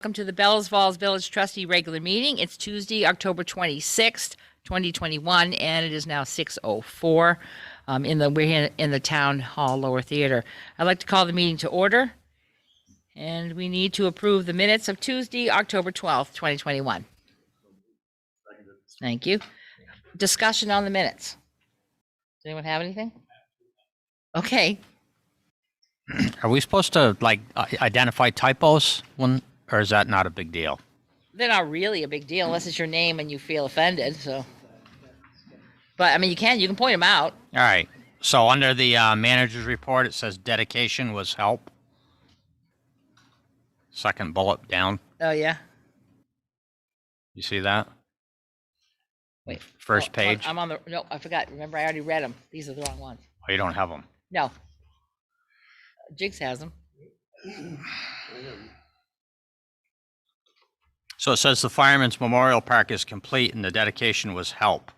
Welcome to the Bellows Falls Village Trustee regular meeting. It's Tuesday, October 26th, 2021, and it is now 6:04. We're in the Town Hall Lower Theater. I'd like to call the meeting to order, and we need to approve the minutes of Tuesday, October 12th, 2021. Thank you. Discussion on the minutes. Does anyone have anything? Okay. Are we supposed to identify typos or is that not a big deal? They're not really a big deal unless it's your name and you feel offended. So, but I mean, you can point them out. All right. So under the manager's report, it says dedication was help. Second bullet down. Oh yeah. You see that? Wait. First page. I'm on the. No, I forgot. Remember, I already read them. These are the wrong ones. Oh, you don't have them. No. Jigs has them. So it says the Fireman's Memorial Park is complete and the dedication was help.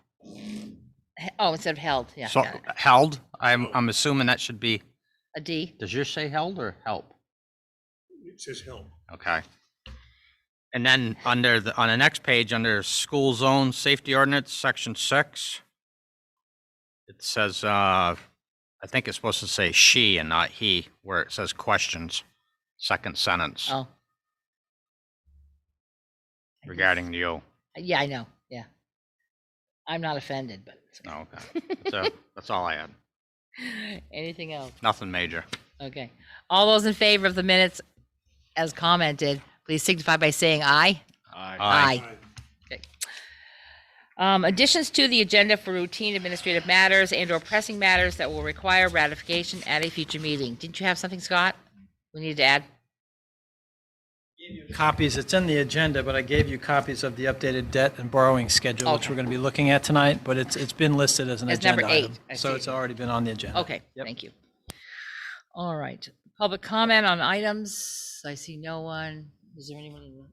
Oh, instead of held. Yeah. So held. I'm assuming that should be a D. Does yours say held or help? It says help. Okay. And then on the next page, under school zone safety ordinance, section 6, it says, I think it's supposed to say she and not he, where it says questions, second sentence. Oh. Regarding you. Yeah, I know. Yeah. I'm not offended, but. Oh, okay. That's all I had. Anything else? Nothing major. Okay. All those in favor of the minutes as commented, please signify by saying aye. Aye. Aye. Okay. Additions to the agenda for routine administrative matters and/or pressing matters that will require ratification at a future meeting. Didn't you have something, Scott? We needed to add? Copies, it's in the agenda, but I gave you copies of the updated debt and borrowing schedule, which Okay. we're going to be looking at tonight, but it's been listed as an As agenda number 8. item. I So see. it's already been on the agenda. Okay, Yep. thank you. All right. Public comment on items. I see no one. Is there anyone who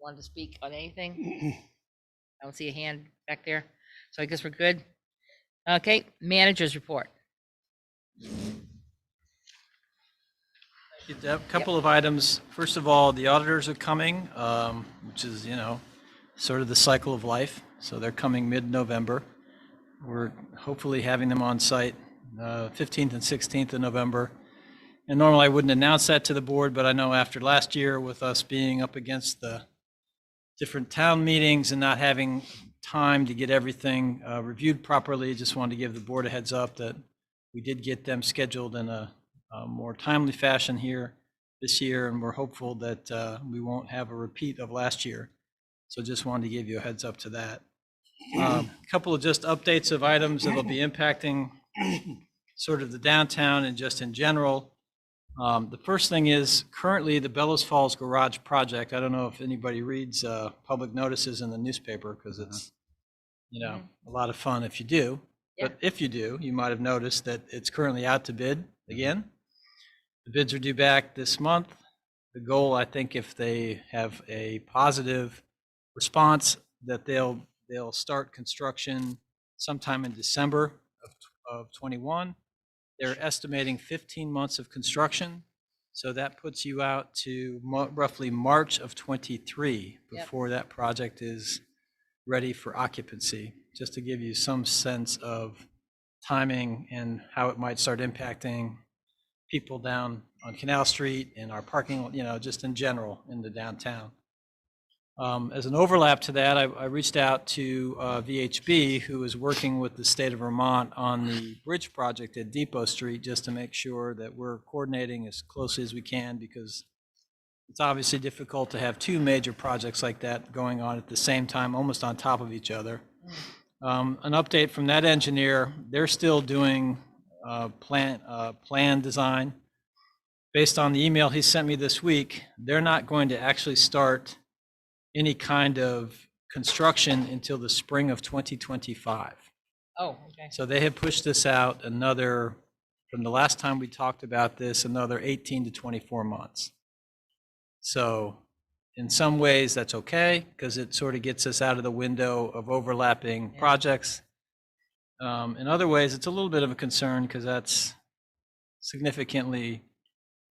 wanted to speak on anything? I don't see a hand back there. So I guess we're good. Okay, manager's report. A couple of items. First of all, the auditors are coming, which is, sort of the cycle of life. So they're coming mid-November. We're hopefully having them on site 15th and 16th of November. And normally I wouldn't announce that to the board, but I know after last year with us being up against the different town meetings and not having time to get everything reviewed properly, just wanted to give the board a heads up that we did get them scheduled in a more timely fashion here this year, and we're hopeful that we won't have a repeat of last year. So just wanted to give you a heads up to that. A couple of just updates of items that'll be impacting sort of the downtown and just in general. The first thing is currently the Bellows Falls Garage project. I don't know if anybody reads public notices in the newspaper because it's, a lot of fun if you do. Yeah. But if you do, you might have noticed that it's currently out to bid again. The bids are due back this month. The goal, I think, if they have a positive response, that they'll start construction sometime in December of 21. They're estimating 15 months of construction. So that puts you out to roughly March of 23 before that project is ready for occupancy, just to give you some sense of timing and how it might start impacting people down on Canal Street and our parking, just in general in the downtown. As an overlap to that, I reached out to VHB, who is working with the state of Vermont on the bridge project at Depot Street, just to make sure that we're coordinating as closely as we can, because it's obviously difficult to have two major projects like that going on at the same time, almost on top of each other. An update from that engineer, they're still doing plan design. Based on the email he sent me this week, they're not going to actually start any kind of construction until the spring of 2025. Oh, okay. So they have pushed this out another, from the last time we talked about this, another 18 to 24 months. So in some ways that's okay, because it sort of gets us out of the window of overlapping projects. In other ways, it's a little bit of a concern because that's significantly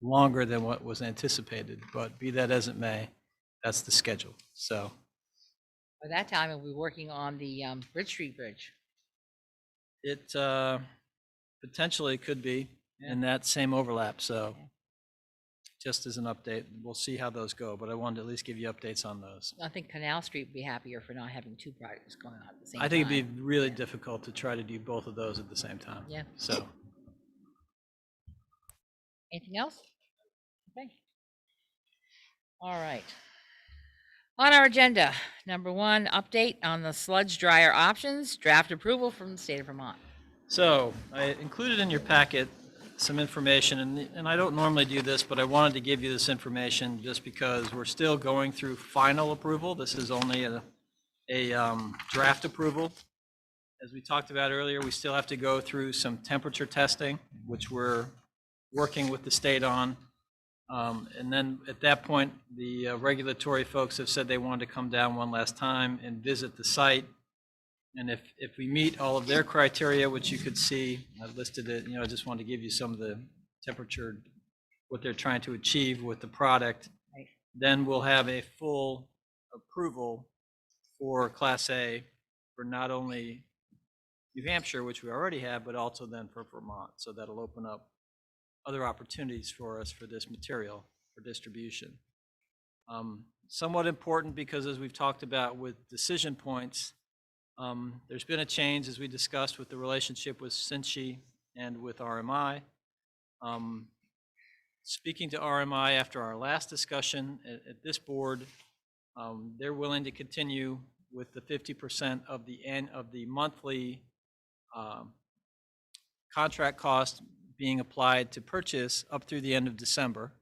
longer than what was anticipated, but be that as it may. that's the schedule. So By that time, we'll be working on the Bridge Street Bridge. it potentially could be Yeah. in that same overlap. So just as an update, we'll see how those go, but I wanted to at least give you updates on those. I think Canal Street would be happier for not having two projects going on at the same time. I think it'd be really difficult to try to do both of those at the same time. Yeah. So Anything else? Okay. All right. On our agenda, number 1, update on the sludge dryer options, draft approval from the state of Vermont. So I included in your packet some information, and I don't normally do this, but I wanted to give you this information just because we're still going through final approval. This is only a draft approval. As we talked about earlier, we still have to go through some temperature testing, which we're working with the state on. And then at that point, the regulatory folks have said they wanted to come down one last time and visit the site. And if we meet all of their criteria, which you could see, I've listed it, I just wanted to give you some of the temperature, what they're trying to achieve with the product. Right. Then we'll have a full approval for Class A for not only New Hampshire, which we already have, but also then for Vermont. So that'll open up other opportunities for us for this material for distribution. Somewhat important because as we've talked about with decision points, there's been a change, as we discussed, with the relationship with Cincy and with RMI. Speaking to RMI after our last discussion at this board, they're willing to continue with the 50% of the monthly contract cost being applied to purchase up through the end of December.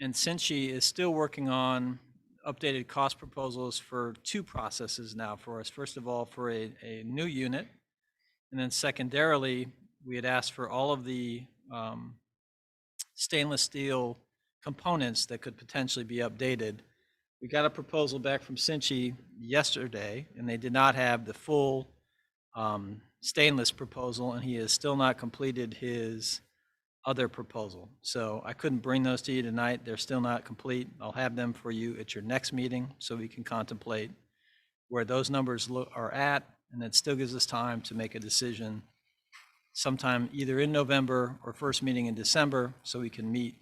And Cincy is still working on updated cost proposals for 2 processes now for us. First of all, for a new unit, and then secondarily, we had asked for all of the stainless steel components that could potentially be updated. We got a proposal back from Cincy yesterday, and they did not have the full stainless proposal, and he has still not completed his other proposal. So I couldn't bring those to you tonight. They're still not complete. I'll have them for you at your next meeting so we can contemplate where those numbers are at, and it still gives us time to make a decision sometime either in November or first meeting in December so we can meet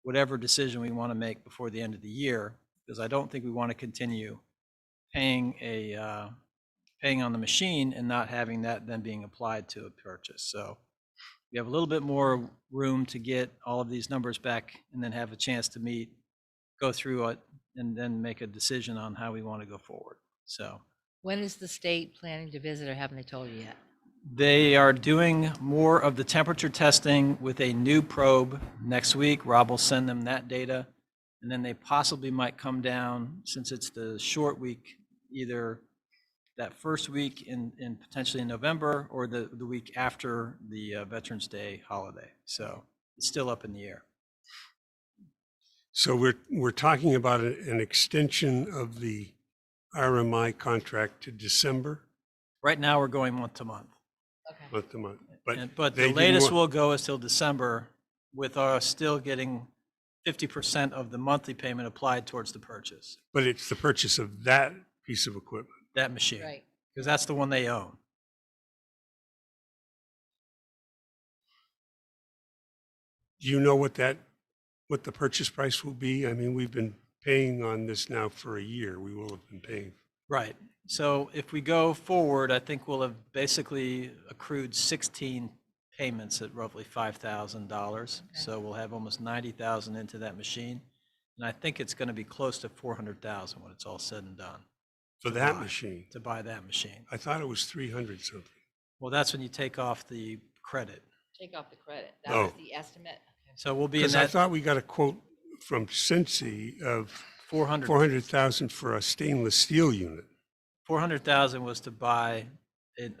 whatever decision we want to make before the end of the year, because I don't think we want to continue paying on the machine and not having that then being applied to a purchase. So we have a little bit more room to get all of these numbers back and then have a chance to meet, go through it, and then make a decision on how we want to go forward. So When is the state planning to visit, or haven't they told you yet? they are doing more of the temperature testing with a new probe next week. Rob will send them that data. And then they possibly might come down, since it's the short week, either that first week in potentially in November or the week after the Veterans Day holiday. So it's still up in the air. So we're talking about an extension of the RMI contract to December, Right now, we're going month to month. Okay. month to month. But they the didn't latest want- will go is till December, with us still getting 50% of the monthly payment applied towards the purchase, But it's the purchase of that piece of equipment. that machine. Right. Because that's the one they own. Do you know what the purchase price will be? I mean, we've been paying on this now for a year. We will have been paying. Right. So if we go forward, I think we'll have basically accrued 16 payments at roughly $5,000. So we'll have almost 90,000 into that machine. And I think it's going to be close to 400,000 when it's all said and done For that machine. to buy that machine. I thought it was 300 something. Well, that's when you take off the credit. Take off the credit. That was Oh. the estimate. So we'll be in Because I that thought we got a quote from Cincy of 400,000 for a stainless steel unit. 400,000 was to buy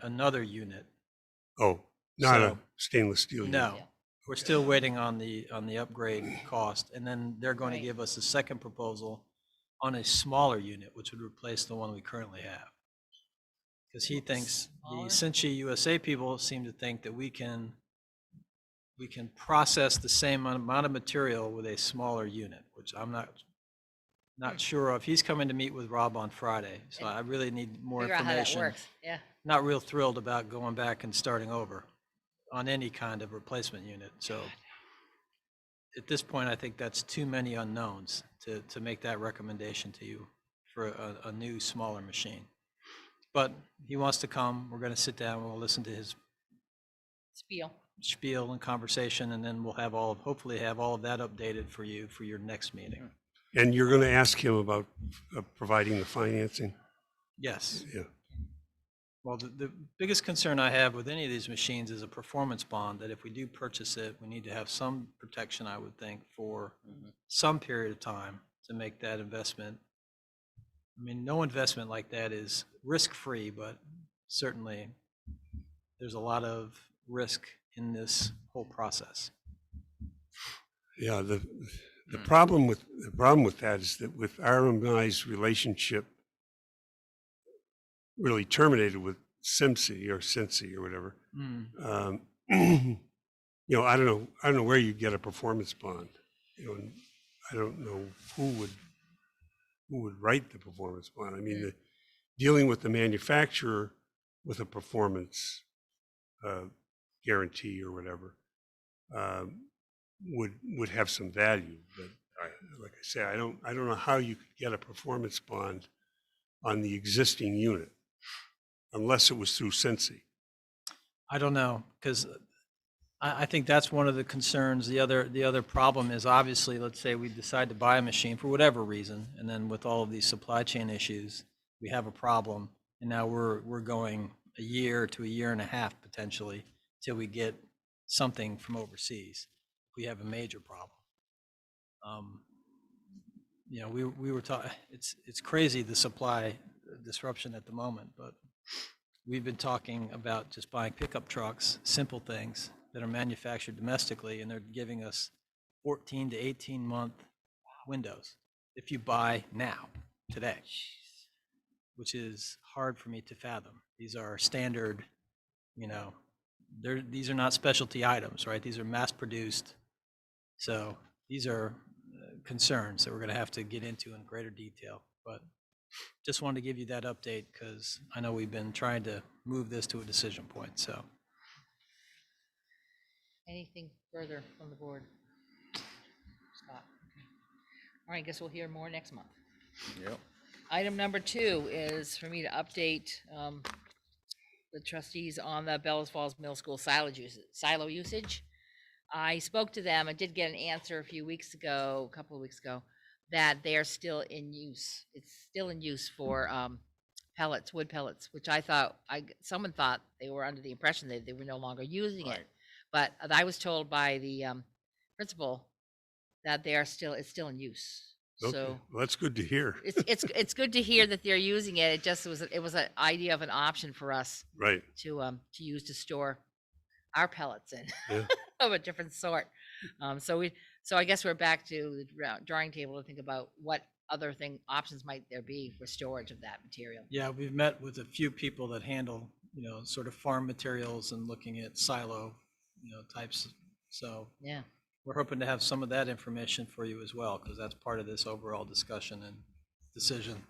another unit. Oh, not a So- stainless steel unit. No, Yeah. we're still waiting on the upgrade cost, and then they're going to Right. give us a second proposal on a smaller unit, which would replace the one we currently have. Because he thinks, Smaller? the Cincy USA people seem to think that we can process the same amount of material with a smaller unit, which I'm not Not sure of. He's coming to meet with Rob on Friday, so I really need more Figure out how that information. works. Yeah. Not real thrilled about going back and starting over on any kind of replacement unit. So at this point, I think that's too many unknowns to make that recommendation to you for a new, smaller machine. But he wants to come. We're going to sit down. We'll listen to his spiel and conversation, and then we'll have hopefully have all of that updated for you for your next meeting. And you're going to ask him about providing the financing? Yes. Yeah. Well, the biggest concern I have with any of these machines is a performance bond, that if we do purchase it, we need to have some protection, I would think, for some period of time to make that investment. I mean, no investment like that is risk-free, but certainly there's a lot of risk in this whole process. Yeah, the problem with that is that with RMI's relationship really terminated with Cincy or whatever. You know, I don't know where you get a performance bond. You know, and I don't know who would write the performance bond. I mean, dealing with the manufacturer with a performance guarantee or whatever would have some value. But like I say, I don't know how you could get a performance bond on the existing unit unless it was through Cincy. I don't know, because I think that's one of the concerns. The other problem is, obviously, let's say we decide to buy a machine for whatever reason, and then with all of these supply chain issues, we have a problem, and now we're going a year to a year and a half potentially till we get something from overseas. We have a major problem. You know, we were talking. It's crazy, the supply disruption at the moment, but we've been talking about just buying pickup trucks, simple things that are manufactured domestically, and they're giving us 14 to 18 month windows if you buy now, today, which is hard for me to fathom. These are standard, you know, these are not specialty items, right? These are mass produced. So these are concerns that we're going to have to get into in greater detail, but just wanted to give you that update because I know we've been trying to move this to a decision point. So Anything further from the board? Scott? Okay. All right, I guess we'll hear more next month. Yep. Item number 2 is for me to update the trustees on the Bellows Falls Middle School silo usage. I spoke to them. I did get an answer a couple of weeks ago, that they are still in use. It's still in use for pellets, wood pellets, which someone thought they were under the impression that they were no longer using it. But I was told by the principal that it's still in use. Okay. So Well, that's good to hear. it's good to hear that they're using it. It was an idea of an option for us Right. to use to store our pellets in Yeah. of a different sort. So I guess we're back to the drawing table to think about what other options might there be for storage of that material. yeah, we've met with a few people that handle, you know, sort of farm materials and looking at silo, you know, types. So Yeah. we're hoping to have some of that information for you as well, because that's part of this overall discussion and decision.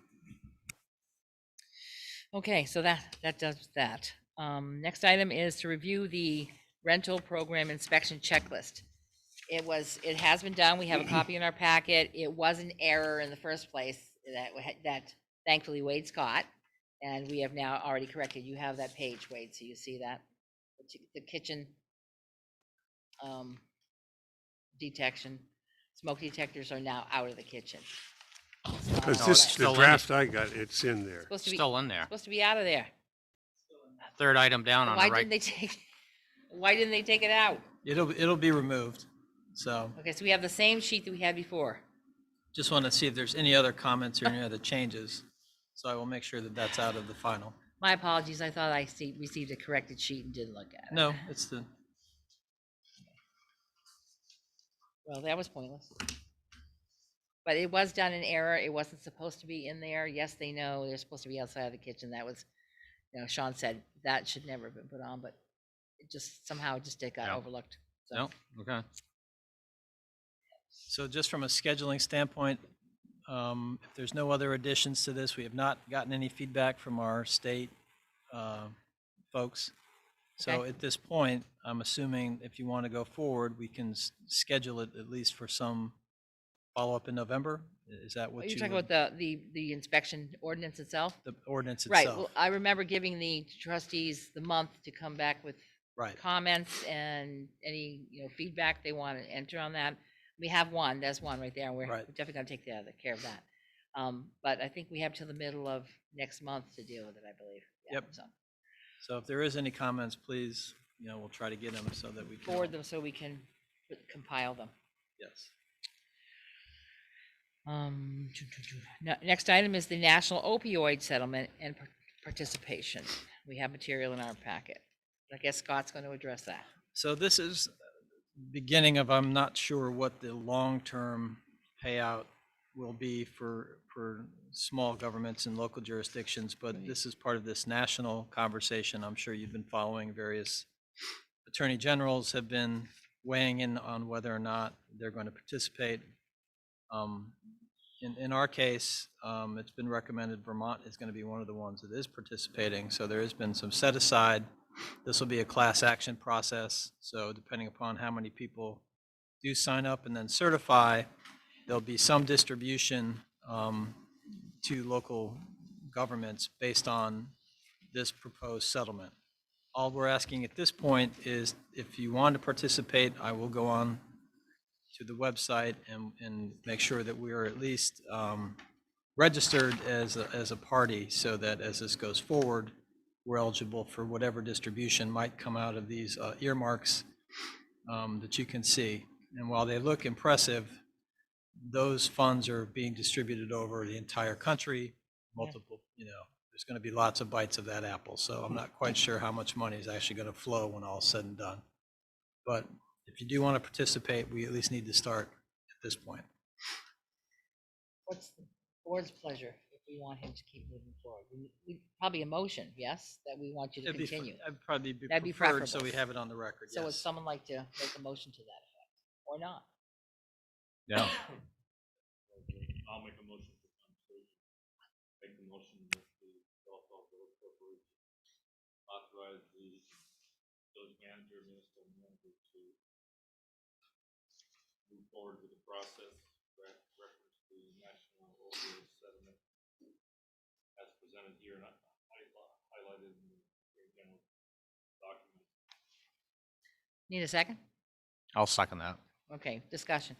Okay, so that does that. Next item is to review the rental program inspection checklist. It has been done. We have a copy in our packet. It was an error in the first place that thankfully Wade's caught, and we have now already corrected. You have that page, Wade, so you see that. The kitchen detection, smoke detectors are now out of the kitchen. Because No, the still in draft I got, it's in there. Still in there. Supposed to be out of there. Third item down on Why the right. why didn't they take it out? It'll be removed. So Okay, so we have the same sheet that we had before. just want to see if there's any other comments or any other changes. So I will make sure that that's out of the final. My apologies, I thought I received a corrected sheet and didn't look at it. No, it's the, Well, that was pointless. But it was done in error. It wasn't supposed to be in there. Yes, they know they're supposed to be outside of the kitchen. That was, Sean said that should never have been put on, but it just somehow it got Yeah. overlooked. So, No, okay. so just from a scheduling standpoint, If there's no other additions to this, we have not gotten any feedback from our state folks. So Okay. at this point, I'm assuming if you want to go forward, we can schedule it at least for some follow-up in November? Is that Are what you you talking would- about the inspection ordinance itself? the ordinance Right, itself? well, I remember giving the trustees the month to come back with Right. comments and any, feedback they want to enter on that. We have one, there's one right there, and we're Right. definitely gonna take care of that. But I think we have till the middle of next month to deal with it, I believe. Yeah, Yep. so So if there is any comments, please, we'll try to get them so that we can. forward them so we can compile them. Yes. Next item is the national opioid settlement and participation. We have material in our packet. I guess Scott's going to address that. So this is beginning of, I'm not sure what the long-term payout will be for small governments and local jurisdictions, but Right. this is part of this national conversation. I'm sure you've been following. Various attorney generals have been weighing in on whether or not they're going to participate. In our case, it's been recommended Vermont is going to be one of the ones that is participating. So there has been some set aside. This will be a class action process. So depending upon how many people do sign up and then certify, there'll be some distribution to local governments based on this proposed settlement. All we're asking at this point is if you want to participate, I will go on to the website and make sure that we are at least registered as a party so that as this goes forward, we're eligible for whatever distribution might come out of these earmarks that you can see. And while they look impressive, those funds are being distributed over the entire country, multiple, there's going to be lots of bites of that apple. So I'm not quite sure how much money is actually going to flow when all is said and done. But if you do want to participate, we at least need to start at this point. What's the board's pleasure if we want him to keep moving forward? We probably a motion, yes, that we want you to continue. That'd probably be That'd be preferred, so we preferable. have it on the record, So would yes. someone like to make a motion to that effect, or not? Yeah. I'll make a motion for conversation. Make the motion that the Bellflower Village Corporation authorize the village manager, municipal manager to move forward with the process, reference to the national opioid settlement as presented here and highlighted in the general document. Need a second? I'll second that. Okay, discussion.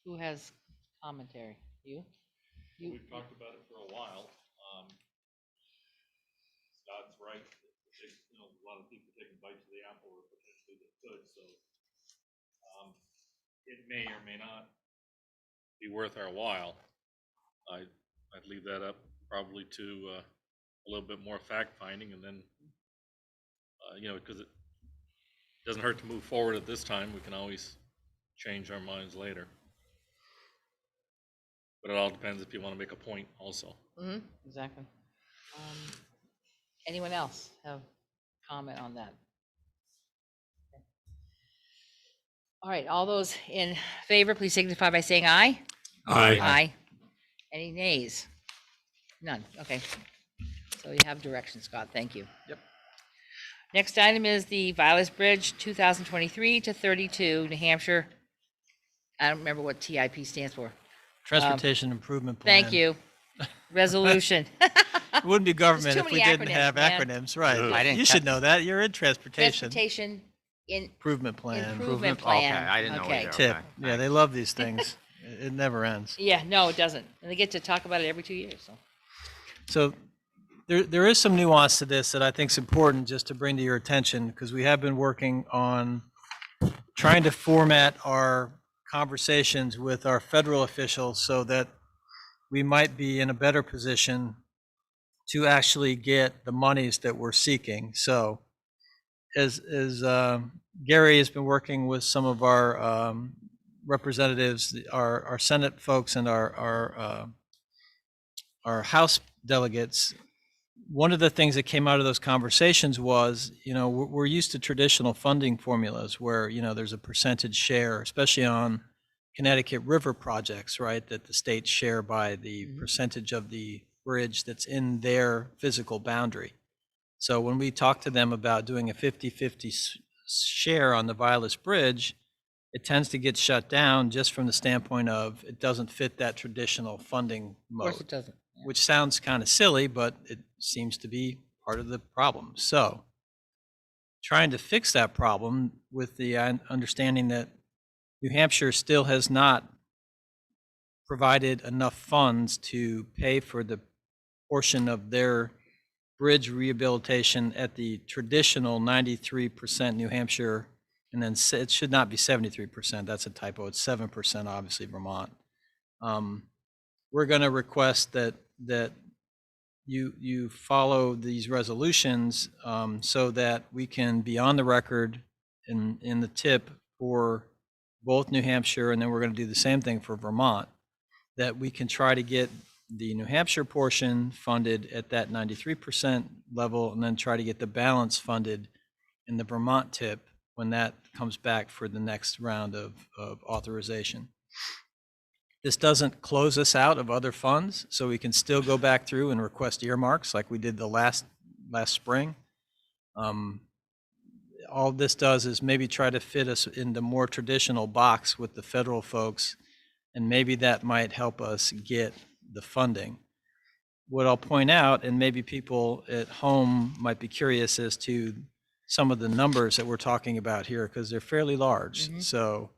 Who has commentary? You? We've talked about it for a while. Scott's right. A lot of people taking bites of the apple, or potentially they could. So it may or may not be worth our while. I'd leave that up probably to a little bit more fact finding, and then because it doesn't hurt to move forward at this time. We can always change our minds later. But it all depends if you want to make a point also. Mm-hmm, exactly. Anyone else have comment on that? Okay. All right, all those in favor, please signify by saying aye. Aye. Aye. Any nays? None, okay. So you have direction, Scott, thank you. Yep. Next item is the Vilas Bridge 2023 to 32, New Hampshire. I don't remember what TIP stands for. Transportation Improvement Plan. Thank you. Resolution. It wouldn't be government too if we many didn't have acronyms, man. acronyms, right? I didn't You should know that. You're in transportation. Transportation Improvement Plan. Improvement Okay, plan. I didn't know Okay. either. Tip. Okay, Yeah, thanks. they love these things. It never ends. Yeah, no, it doesn't. And they get to talk about it every 2 years, so. So there is some nuance to this that I think is important just to bring to your attention, because we have been working on trying to format our conversations with our federal officials so that we might be in a better position to actually get the monies that we're seeking. So as Gary has been working with some of our representatives, our Senate folks and our House delegates, one of the things that came out of those conversations was, we're used to traditional funding formulas where, there's a percentage share, especially on Connecticut River projects, right, that the states share by the percentage of the bridge that's in their physical boundary. So when we talk to them about doing a 50-50 share on the Vilas Bridge, it tends to get shut down just from the standpoint of it doesn't fit that traditional funding Of course it mode, doesn't. Yeah. which sounds kind of silly, but it seems to be part of the problem. So trying to fix that problem with the understanding that New Hampshire still has not provided enough funds to pay for the portion of their bridge rehabilitation at the traditional 93% New Hampshire, and then it should not be 73%. That's a typo. It's 7%, obviously, Vermont. We're going to request that you follow these resolutions so that we can be on the record in the tip for both New Hampshire, and then we're going to do the same thing for Vermont, that we can try to get the New Hampshire portion funded at that 93% level, and then try to get the balance funded in the Vermont tip when that comes back for the next round of authorization. This doesn't close us out of other funds, so we can still go back through and request earmarks like we did the last spring. All this does is maybe try to fit us in the more traditional box with the federal folks, and maybe that might help us get the funding. What I'll point out, and maybe people at home might be curious as to some of the numbers that we're talking about here, because they're fairly large. So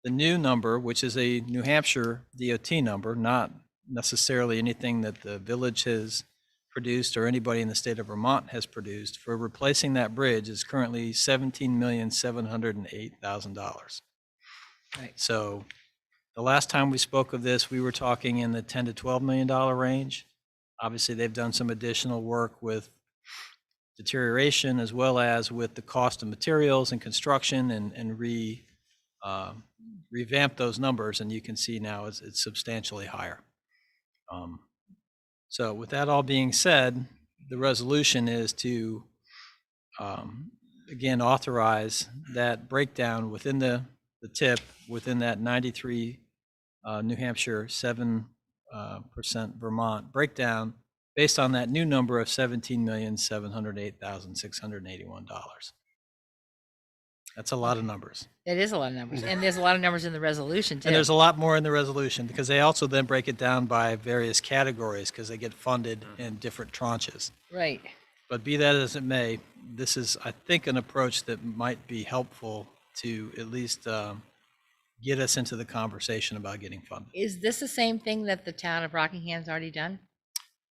the new number, which is a New Hampshire DOT number, not necessarily anything that the village has produced or anybody in the state of Vermont has produced, for replacing that bridge is currently $17,708,000. Right. So the last time we spoke of this, we were talking in the $10 to $12 million range. Obviously, they've done some additional work with deterioration as well as with the cost of materials and construction, and revamp those numbers, and you can see now it's substantially higher. So with that all being said, the resolution is to, again, authorize that breakdown within the tip, within that 93 New Hampshire, 7% Vermont breakdown, based on that new number of $17,708,681. That's a lot of numbers. It is a lot of numbers, and there's a lot of numbers in the resolution too. And there's a lot more in the resolution, because they also then break it down by various categories, because they get funded in different tranches. Right. But be that as it may, this is, I think, an approach that might be helpful to at least get us into the conversation about getting funded. Is this the same thing that the town of Rockingham's already done?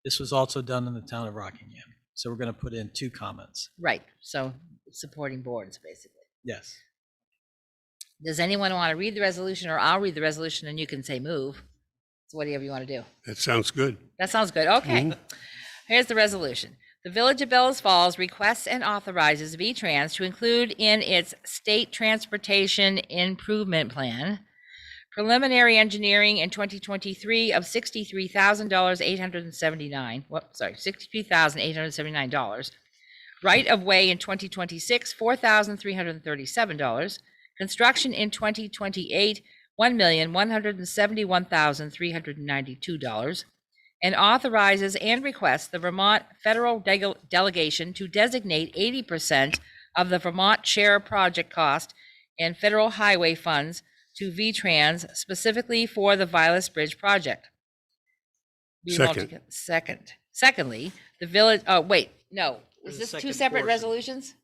This was also done in the town of Rockingham. So we're going to put in 2 comments. Right. So supporting boards, basically. Yes. Does anyone want to read the resolution, or I'll read the resolution and you can say move? So whatever you want to do. That sounds good. That sounds good. Okay. Here's the resolution. The Village of Bellows Falls requests and authorizes VTrans to include in its State Transportation Improvement Plan preliminary engineering in 2023 of $63,879. Right of way in 2026, $4,337. Construction in 2028, $1,171,392. And authorizes and requests the Vermont federal delegation to designate 80% of the Vermont share project cost and federal highway funds to VTrans specifically for the Vilas Bridge project. Secondly, the village, is this 2 separate resolutions?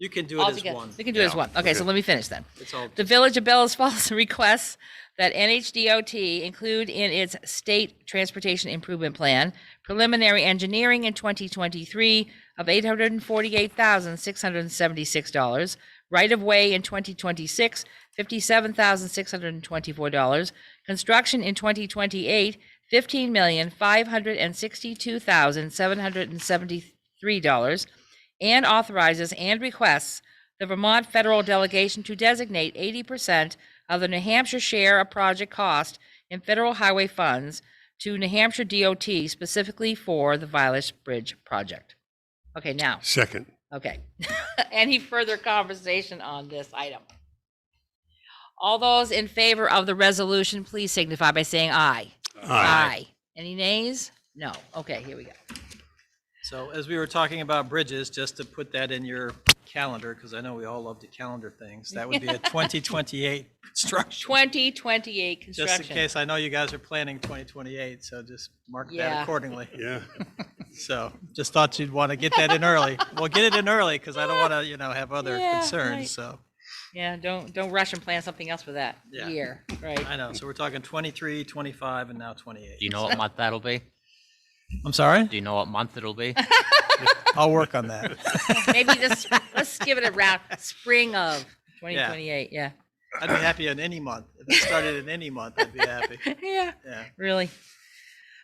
You can do it as one. We can do it as one. Okay, so let me finish then. It's all The Village of Bellows Falls requests that NHDOT include in its State Transportation Improvement Plan preliminary engineering in 2023 of $848,676, right-of-way in 2026, $57,624, construction in 2028, $15,562,773, and authorizes and requests the Vermont federal delegation to designate 80% of the New Hampshire share of project cost in federal highway funds to New Hampshire DOT specifically for the Vilas Bridge project. Okay, now, Second. okay. Any further conversation on this item? All those in favor of the resolution, please signify by saying aye. Aye. Any nays? No. Okay, here we go. So as we were talking about bridges, just to put that in your calendar, because I know we all love to calendar things, that would be a 2028 construction. 2028 Just in construction. case, I know you guys are planning 2028, so just mark Yeah. that accordingly. Yeah. So just thought you'd want to get that in early. Well, get it in early because I don't want to, have other Yeah, concerns, right. so. Yeah, don't rush and plan something else for that Yeah. year, right? I know, so we're talking 23, 25, and now 28. Do you know what month that'll be? I'm sorry? Do you know what month it'll be? I'll work on that. Maybe let's give it around spring of 2028. Yeah. I'd be happy in any month. If it started in any month, I'd be happy. Yeah. Yeah. Really.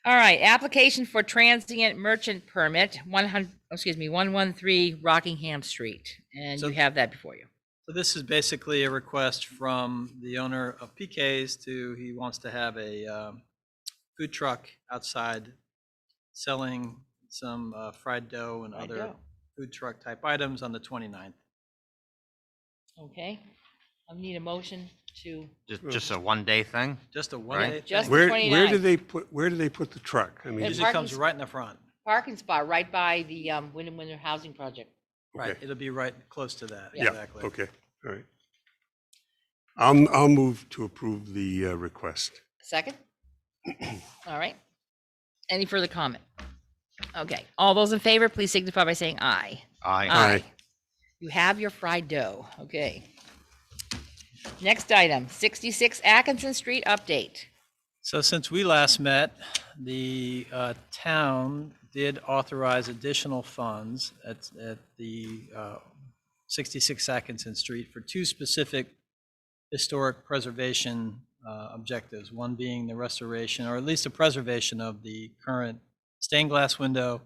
All right. Application for transient merchant permit 113 Rockingham Street, and So- you have that before you. So this is basically a request from the owner of PK's he wants to have a food truck outside selling some fried dough and Fried other dough. food truck type items on the 29th. Okay. I need a motion to Just a one-day thing? Just a Right. one-day Just thing. the Where do 29th. they put the truck? I mean, It Usually comes parking- right in the front. parking spot right by the Winter Housing Project. Right, okay. it'll be right close to that, Yeah. Yeah, exactly. okay, all right. I'll move to approve the request. Second? All right. Any further comment? Okay. All those in favor, please signify by saying aye. Aye. Aye. You have your fried dough. Okay. Next item, 66 Atkinson Street update. So since we last met, the town did authorize additional funds at the 66 Atkinson Street for two specific historic preservation objectives, one being the restoration, or at least the preservation of the current stained glass window,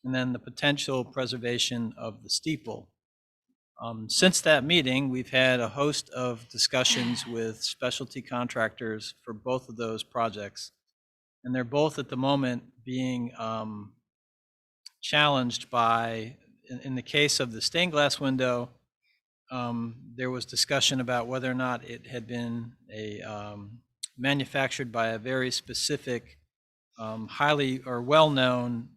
and then the potential preservation of the steeple. Since that meeting, we've had a host of discussions with specialty contractors for both of those projects. And they're both at the moment being challenged by, in the case of the stained glass window, there was discussion about whether or not it had been manufactured by a very specific, highly or well-known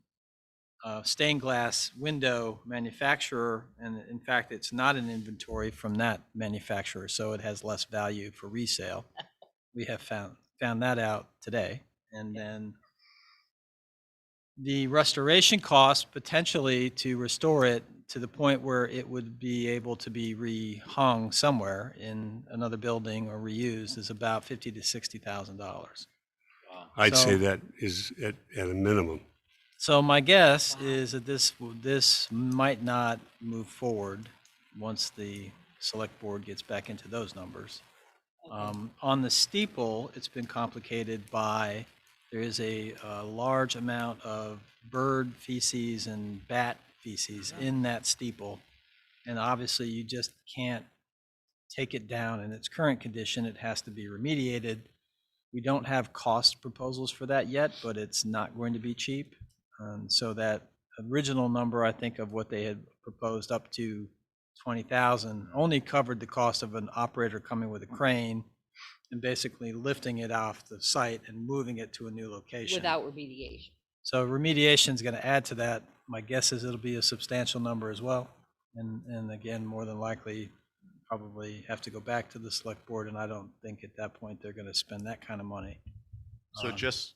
stained glass window manufacturer, and in fact, it's not an inventory from that manufacturer, so it has less value for resale. We have found that out today. And then the restoration cost potentially to restore it to the point where it would be able to be rehung somewhere in another building or reused is about $50,000 to $60,000. Wow. I'd So- say that is at a minimum. So my guess is that this might not move forward once the select board gets back into those numbers. On the steeple, it's been complicated by, there is a large amount of bird feces and bat feces in that steeple. And obviously you just can't take it down in its current condition. It has to be remediated. We don't have cost proposals for that yet, but it's not going to be cheap. So that original number, I think, of what they had proposed up to 20,000 only covered the cost of an operator coming with a crane and basically lifting it off the site and moving it to a new location. Without remediation. So remediation is going to add to that. My guess is it'll be a substantial number as well. And again, more than likely, probably have to go back to the select board, and I don't think at that point they're going to spend that kind of money. So just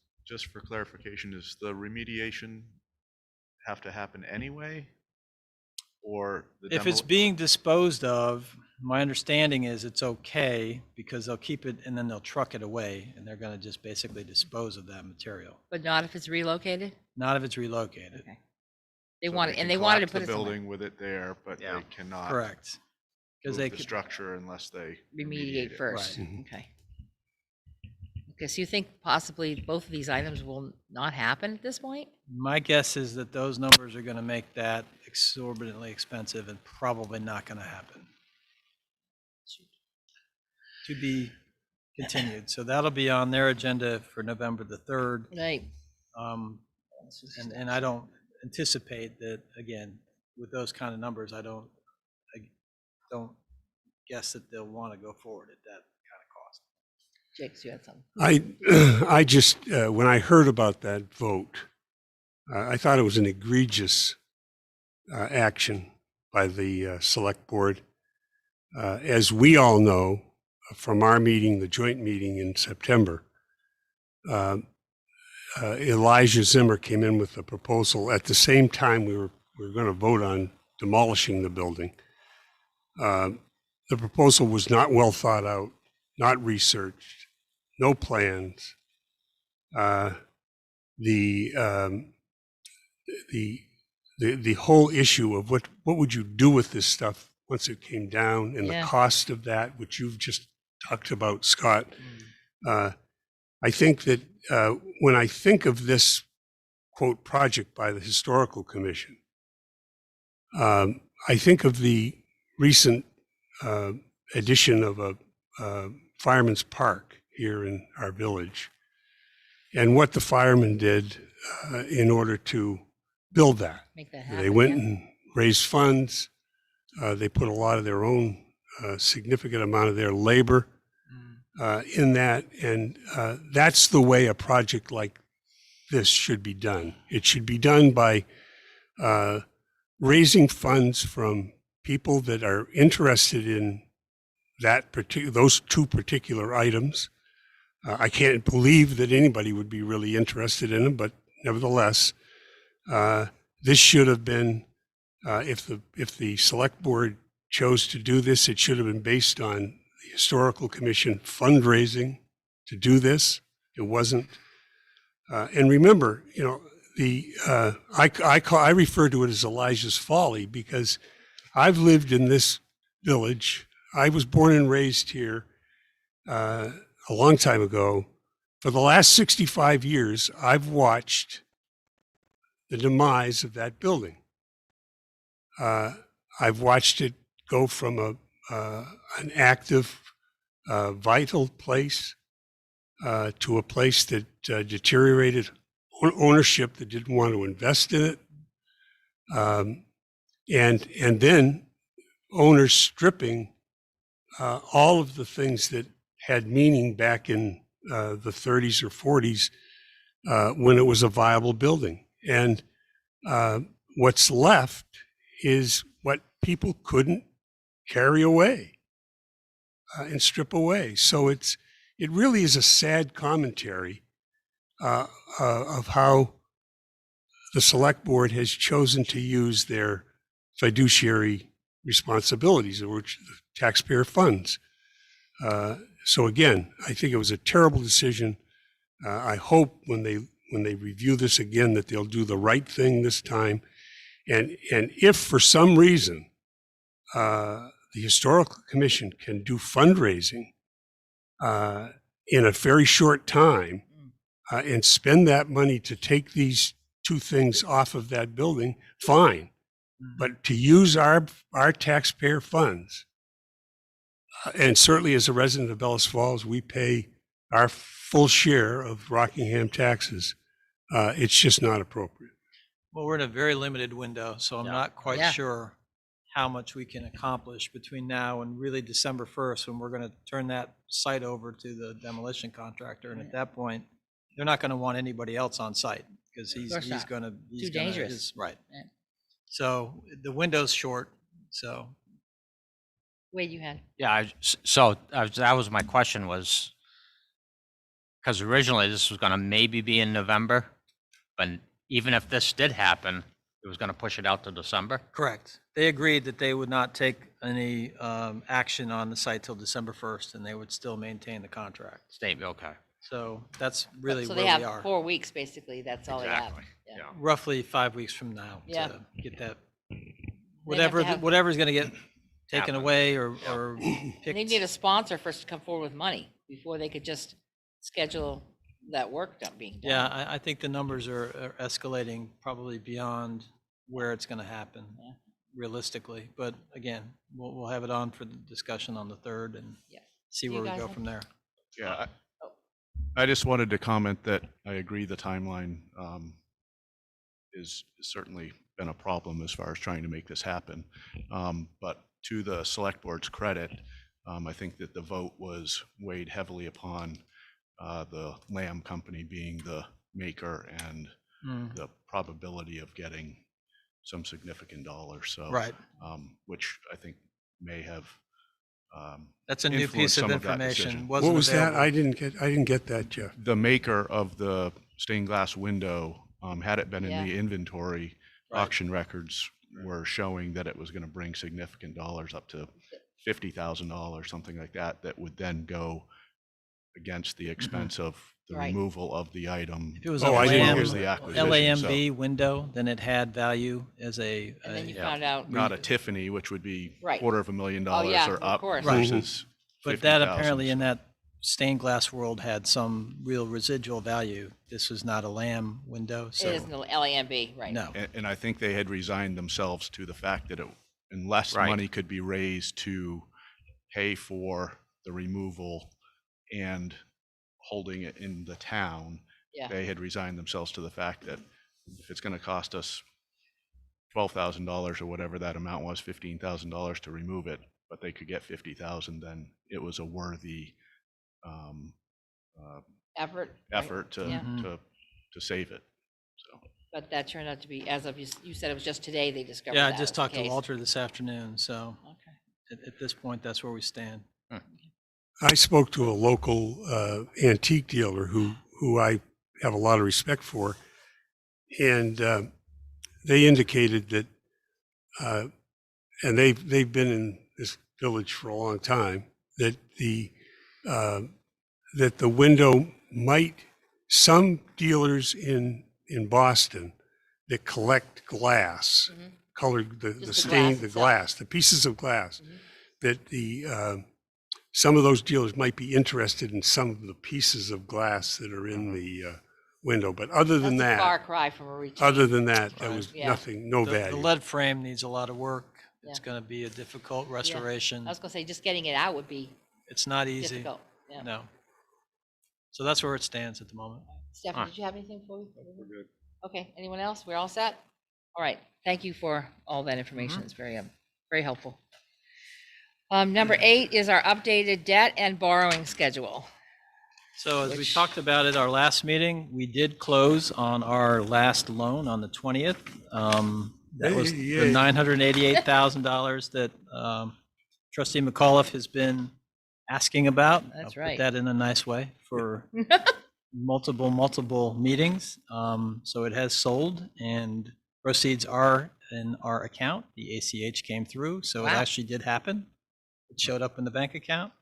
for clarification, does the remediation have to happen anyway? Or the If it's being disposed of, my understanding is it's okay because they'll keep it and then they'll truck it away and they're going to just basically dispose of that material. But not if it's relocated? Not if it's relocated. Okay. They so wanted, can and they wanted to collapse put the it somewhere. building with it there, but Yeah. they cannot Correct. Because move they the could, structure unless they Remediate it. first. Right. Okay. Okay, so you think possibly both of these items will not happen at this point? my guess is that those numbers are going to make that exorbitantly expensive and probably not going to happen. To be continued. So that'll be on their agenda for November the 3rd. Right. And I don't anticipate that, again, with those kind of numbers, I don't guess that they'll want to go forward at that kind of Jakes, you had something. I just, when I heard about that vote, I thought it was an egregious action by the select board. As we all know from our meeting, the joint meeting in September, Elijah Zimmer came in with a proposal at the same time we were going to vote on demolishing the building. The proposal was not well thought out, not researched, no plans. The whole issue of what would you do with this stuff once it came down, and Yeah. the cost of that, which you've just talked about, Scott. I think that when I think of this quote project by the Historical Commission, I think of the recent addition of a fireman's park here in our village, and what the firemen did in order to build that. Make that happen. They went yeah. and raised funds. They put a lot of their own significant amount of their labor in that, and that's the way a project like this should be done. It should be done by raising funds from people that are interested in those two particular items. I can't believe that anybody would be really interested in them, but nevertheless, this should have been, if the select board chose to do this, it should have been based on the Historical Commission fundraising to do this. It wasn't. And remember, I refer to it as Elijah's Folly, because I've lived in this village. I was born and raised here a long time ago. For the last 65 years, I've watched the demise of that building. I've watched it go from an active, vital place to a place that deteriorated ownership that didn't want to invest in it, and then owners stripping all of the things that had meaning back in the 30s or 40s when it was a viable building. And what's left is what people couldn't carry away and strip away. So it really is a sad commentary of how the select board has chosen to use their fiduciary responsibilities, which the taxpayer funds. So again, I think it was a terrible decision. I hope when they review this again that they'll do the right thing this time. And if for some reason the Historical Commission can do fundraising in a very short time and spend that money to take these two things off of that building, fine. But to use our taxpayer funds, and certainly as a resident of Bellows Falls, we pay our full share of Rockingham taxes. It's just not appropriate. Well, we're in a very limited window, so I'm not quite Yeah. sure how much we can accomplish between now and really December 1st, when we're going to turn that site over to the demolition contractor. And at that point, they're not going to want anybody else on site, because he's not. going to. Too dangerous. Right. Yeah. So the window's short, so. Wade, you had. Yeah, that was my question, was, because originally this was gonna maybe be in November, but even if this did happen, it was gonna push it out to December? Correct. They agreed that they would not take any action on the site till December 1st, and they would still maintain the contract. Statement, okay. So that's really So where they we have are. 4 weeks, basically. That's all Exactly, they have. yeah. Roughly 5 weeks from now Yeah. to get that, have to whatever, have- whatever's going to get taken Happen. away or They picked. need a sponsor first to come forward with money before they could just schedule that work being done. Yeah, I think the numbers are escalating probably beyond where it's going to happen Yeah. realistically. But again, we'll have it on for the discussion on the 3rd and Yeah. see Do where you we guys go have- from there. Yeah, I just wanted to comment that I agree the timeline is certainly been a problem as far as trying to make this happen. But to the select board's credit, I think that the vote was weighed heavily upon the Lamb Company being the maker and the probability of getting some significant dollars. So, Right. Which I think may have That's a new influenced piece of some of that information. decision. What Wasn't was that? available. I didn't get that, Jeff. The maker of the stained glass window, had it been Yeah. in the inventory, Right. auction records were showing that it was going to bring significant dollars, up to $50,000, something like that, that would then go against the expense of the Right. removal of the item. If it was Oh, a I didn't LAM, hear the that. acquisition. LAMB window, then it had value as And then you Yeah. found out, Not a Tiffany, which would be Right. $250,000 yeah, or of up course. Right. versus But that 50,000. apparently in that stained glass world had some real residual value. This was not a Lamb window, it so isn't the LAMB, right? no. And I think they had resigned themselves to the fact that unless Right. money could be raised to pay for the removal and holding it in the town, Yeah. they had resigned themselves to the fact that if it's going to cost us $12,000 or whatever that amount was, $15,000 to remove it, but they could get 50,000, then it was a worthy Effort. right? effort to, Yeah. to save it. So. But that turned out to be, as of you said, it was just today they discovered Yeah, that I just was the talked to case. Walter this afternoon, so Okay. at this point, that's where we stand. I spoke to a local antique dealer who I have a lot of respect for, and they indicated that, and they've been in this village for a long time, that the window might, some dealers in Boston that collect glass, colored the Just the stain, glass the itself. glass, the pieces of glass, that the some of those dealers might be interested in some of the pieces of glass that are in the window. But other than That's a far that, cry from a routine. there was Yeah. nothing, no The value. lead frame needs a lot of work. It's Yeah. going to be a difficult I restoration. was gonna say, just getting it out would be It's not easy. difficult. Yeah. No. So that's where it stands at the moment. Stephanie, did you have anything for me? We're good. Okay, anyone else? We're all set? All right, thank you for all that information. It's very helpful. Number 8 is our updated debt and borrowing schedule. So as we Which- talked about at our last meeting, we did close on our last loan on the 20th. That was the Yay. $988,000 that Trustee McAuliffe has been asking about. That's I'll right. Put that in a nice way for multiple meetings. So it has sold and proceeds are in our account. The ACH came through, so it Wow. actually did happen. It showed up in the bank account.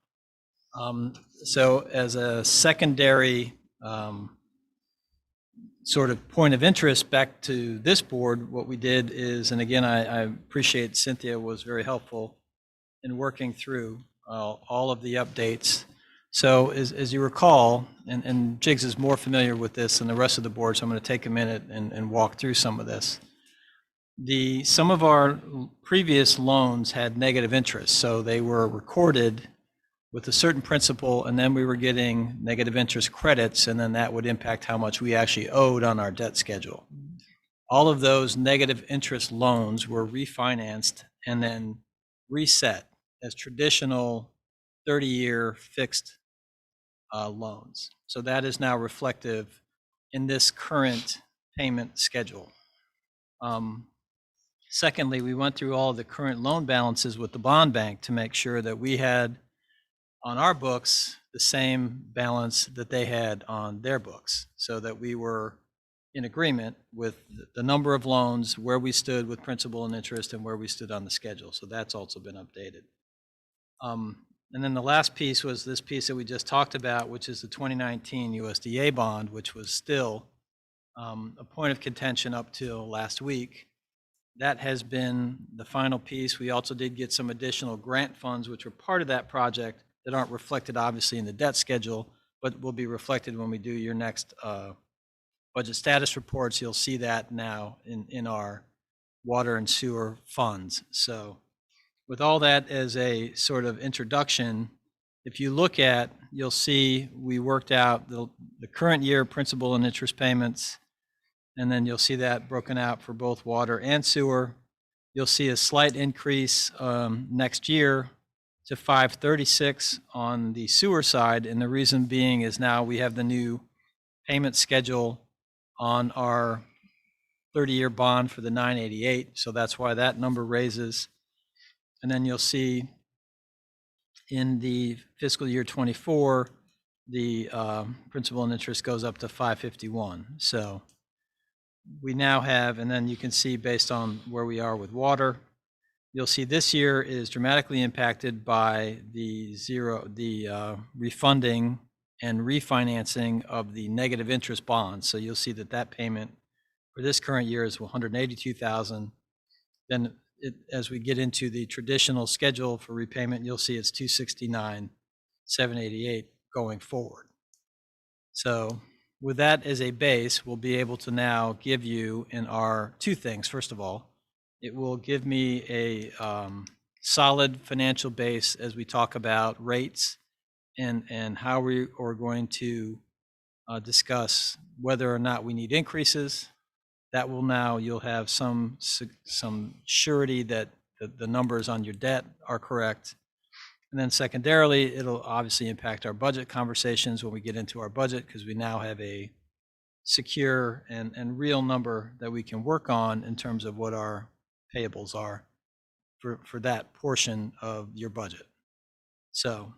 So as a secondary sort of point of interest back to this board, what we did is, and again, I appreciate Cynthia was very helpful in working through all of the updates. So as you recall, and Jiggs is more familiar with this than the rest of the board, so I'm going to take a minute and walk through some of this. Some of our previous loans had negative interest, so they were recorded with a certain principal, and then we were getting negative interest credits, and then that would impact how much we actually owed on our debt schedule. All of those negative interest loans were refinanced and then reset as traditional 30-year fixed loans. So that is now reflective in this current payment schedule. Secondly, we went through all the current loan balances with the bond bank to make sure that we had on our books the same balance that they had on their books, so that we were in agreement with the number of loans, where we stood with principal and interest, and where we stood on the schedule. So that's also been updated. And then the last piece was this piece that we just talked about, which is the 2019 USDA bond, which was still a point of contention up till last week. That has been the final piece. We also did get some additional grant funds, which were part of that project, that aren't reflected obviously in the debt schedule, but will be reflected when we do your next budget status reports. You'll see that now in our water and sewer funds. So with all that as a sort of introduction, if you look at, you'll see we worked out the current year principal and interest payments, and then you'll see that broken out for both water and sewer. You'll see a slight increase next year to 536 on the sewer side. And the reason being is now we have the new payment schedule on our 30-year bond for the 988. So that's why that number raises. And then you'll see in the fiscal year 24, the principal and interest goes up to 551. So we now have, and then you can see based on where we are with water, you'll see this year is dramatically impacted by the refunding and refinancing of the negative interest bonds. So you'll see that payment for this current year is 182,000. Then as we get into the traditional schedule for repayment, you'll see it's 269,788 going forward. So with that as a base, we'll be able to now give you in our two things. First of all, it will give me a solid financial base as we talk about rates and how we are going to discuss whether or not we need increases. That will now, you'll have some surety that the numbers on your debt are correct. And then secondarily, it'll obviously impact our budget conversations when we get into our budget, because we now have a secure and real number that we can work on in terms of what our payables are for that portion of your budget. So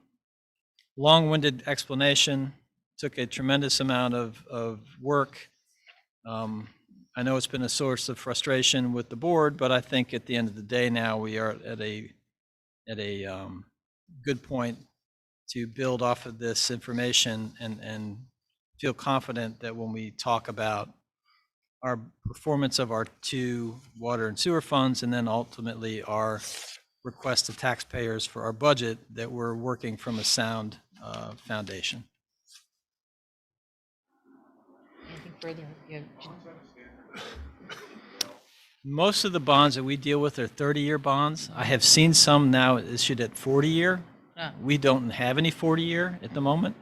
long-winded explanation, took a tremendous amount of work. I know it's been a source of frustration with the board, but I think at the end of the day now we are at a good point to build off of this information and feel confident that when we talk about our performance of our two water and sewer funds, and then ultimately our request to taxpayers for our budget, that we're working from a sound foundation. Anything further? Most of the bonds that we deal with are 30-year bonds. I have seen some now issued at 40-year. We don't have any 40-year at the moment,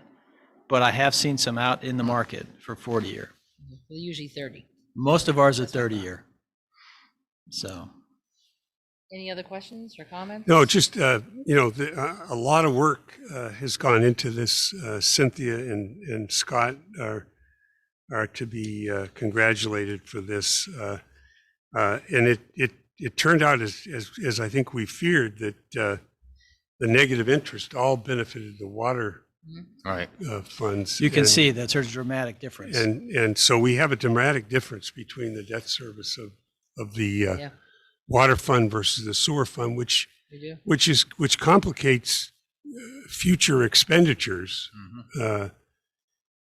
but I have seen some out in the market for 40-year. They're usually 30. Most of ours are 30-year. So. Any other questions or comments? No, just, a lot of work has gone into this. Cynthia and Scott are to be congratulated for this. And it turned out as I think we feared, that the negative interest all benefited the water Right. funds. You can And- see that's a dramatic difference. And so we have a dramatic difference between the debt service of the Yeah, water fund versus the sewer fund, which we do. which complicates future expenditures.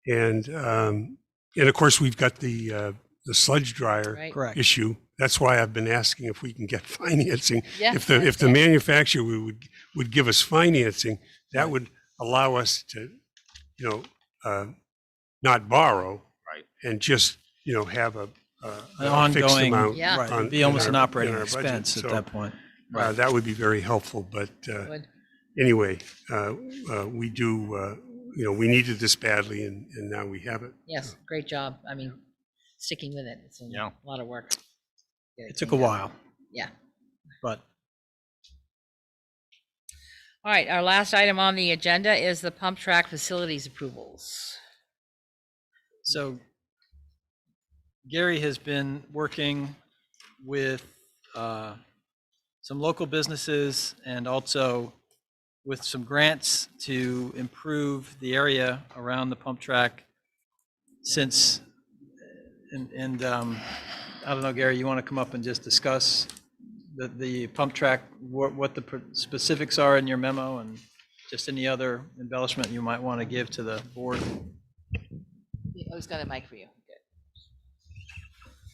And of course we've got the sludge dryer Right. Correct. issue. That's why I've been asking if we can get financing. Yeah, If the manufacturer would give us financing, that would allow us to, not borrow. Right. And just, have a fixed Ongoing, amount. Yeah. right, on- it'd be almost in an our- operating in our budget. expense at So, that point. that would be very helpful, but Good. anyway, we do, we needed this badly, and now we have it. Yes, great job. I mean, sticking with it. It's a Yeah. lot of work. Get It took a cleaned up. while, Yeah. but All right, our last item on the agenda is the pump track facilities approvals. so Gary has been working with some local businesses and also with some grants to improve the area around the pump track since, and I don't know, Gary, you want to come up and just discuss the pump track, what the specifics are in your memo, and just any other embellishment you might want to give to the board? Oh, he's got a mic for you. Good.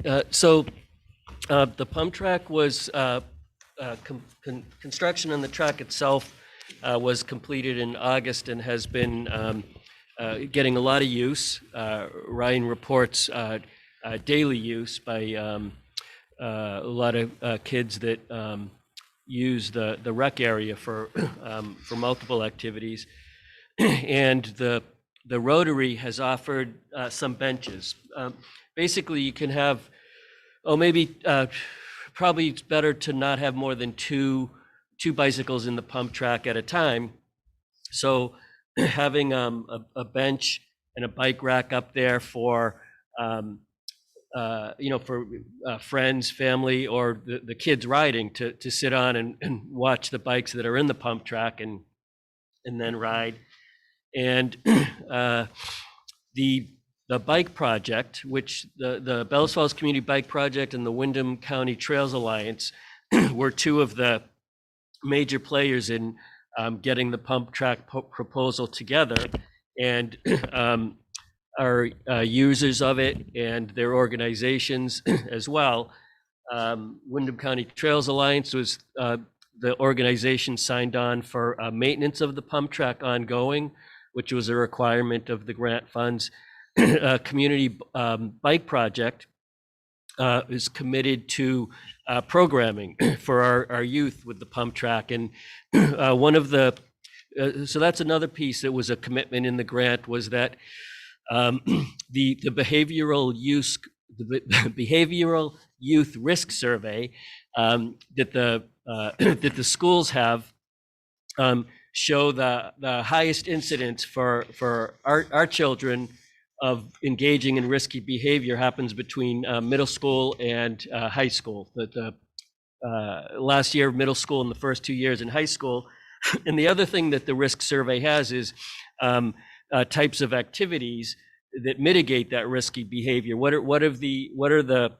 Oh. So the pump track was, construction on the track itself was completed in August and has been getting a lot of use. Ryan reports daily use by kids that use the rec area for multiple activities. And the Rotary has offered some benches. Basically, you can have, probably it's better to not have more than two bicycles in the pump track at a time. So having a bench and a bike rack up there for friends, family, or the kids riding to sit on and watch the bikes that are in the pump track and then ride. And the bike project, which the Bellows Falls Community Bike Project and the Windham County Trails Alliance were two of the major players in getting the pump track proposal together, and are users of it and their organizations as well. Windham County Trails Alliance was the organization signed on for maintenance of the pump track ongoing, which was a requirement of the grant funds. Community Bike Project is committed to programming for our youth with the pump track. And one of the, so that's another piece that was a commitment in the grant, was that the behavioral youth risk survey that the schools have show the highest incidence for our children of engaging in risky behavior happens between middle school and high school. The last year of middle school and the first 2 years in high school. And the other thing that the risk survey has is types of activities that mitigate that risky behavior. What are the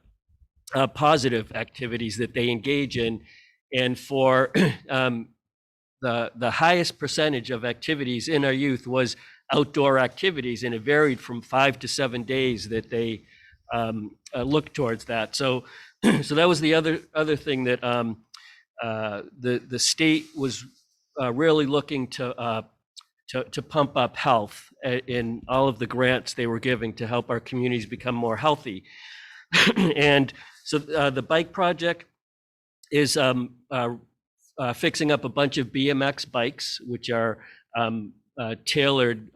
positive activities that they engage in? And for the highest percentage of activities in our youth was outdoor activities, and it varied from 5 to 7 days that they looked towards that. So that was the other thing that the state was really looking to pump up health in all of the grants they were giving to help our communities become more healthy. And so the bike project is fixing up a bunch of BMX bikes, which are tailored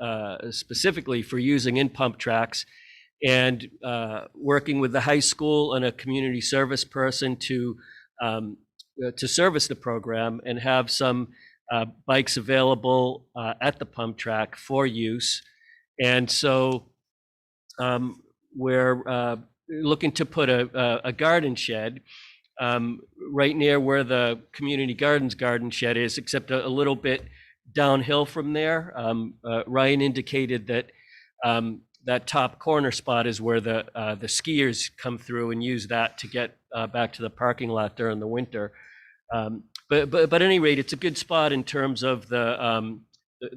specifically for using in pump tracks, and working with the high school and a community service person to service the program and have some bikes available at the pump track for use. And so we're looking to put a garden shed right near where the community gardens garden shed is, except a little bit downhill from there. Ryan indicated that that top corner spot is where the skiers come through and use that to get back to the parking lot during the winter. But at any rate, it's a good spot in terms of the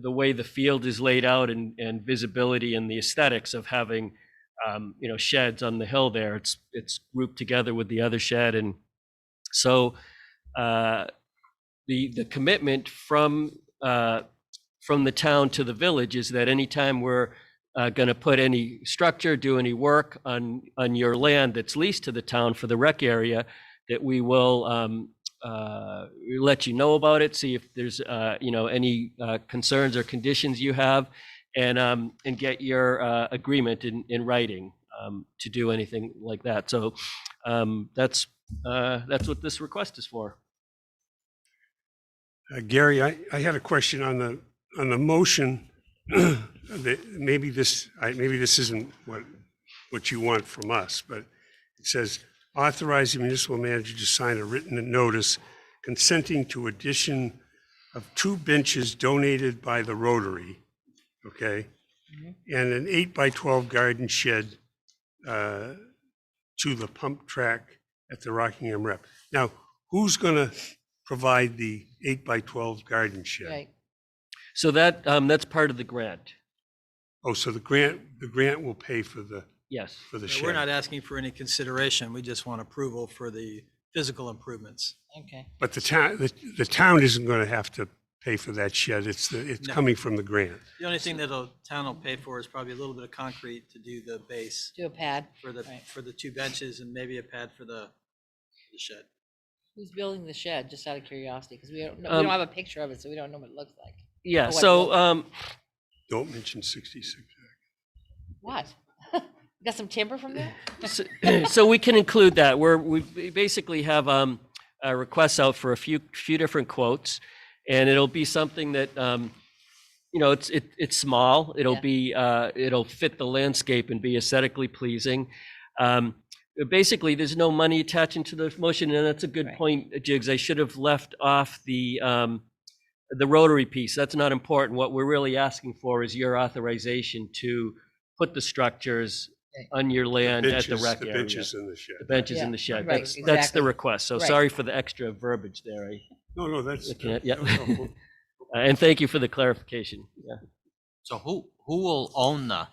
way the field is laid out and visibility and the aesthetics of having sheds on the hill there. It's grouped together with the other shed, and so the commitment from the town to the village is that anytime we're going to put any structure, do any work on your land that's leased to the town for the rec area, that we will let you know about it, see if there's any concerns or conditions you have, and get your agreement in writing to do anything like that. So that's what this request is for. Gary, I had a question on the motion. Maybe this isn't what you want from us, but it says authorize the municipal manager to sign a written notice consenting to addition of 2 benches donated by the Rotary, okay, and an 8x12 garden shed to the pump track at the Rockingham Rep. Now, who's going to provide the 8x12 garden shed? Right. So that's part of the grant. Oh, so the grant will pay for the Yes. for the Yeah, shed. we're not asking for any consideration. We just want approval for the physical improvements. Okay. But the town isn't going to have to pay for that shed. It's No. coming from the grant. The only thing that the town will pay for is probably a little bit of concrete to do the base Do a pad. for the Right. for the 2 benches, and maybe a pad for the the shed. Who's building the shed, just out of curiosity? Because we don't Um, have a picture of it, so we don't know what it looks like. Yeah, Oh, what so, building? Don't mention 66. What? Got some timber from there? so we can include that. We basically have requests out for a few different quotes, and it'll be something that it's small. It'll Yeah. be it'll fit the landscape and be aesthetically pleasing. Basically, there's no money attaching to the motion, and that's a good Right. point, Jigs. I should have left off the rotary piece. That's not important. What we're really asking for is your authorization to put the structures Okay. on your land at the Benches- rec the area. benches in the shed. The benches in Yeah, the shed. right, That's the exactly. request. So Right. sorry for the extra verbiage there. No, that's. Looking at- yeah. that's helpful. And thank you for the clarification. Yeah. So who will own the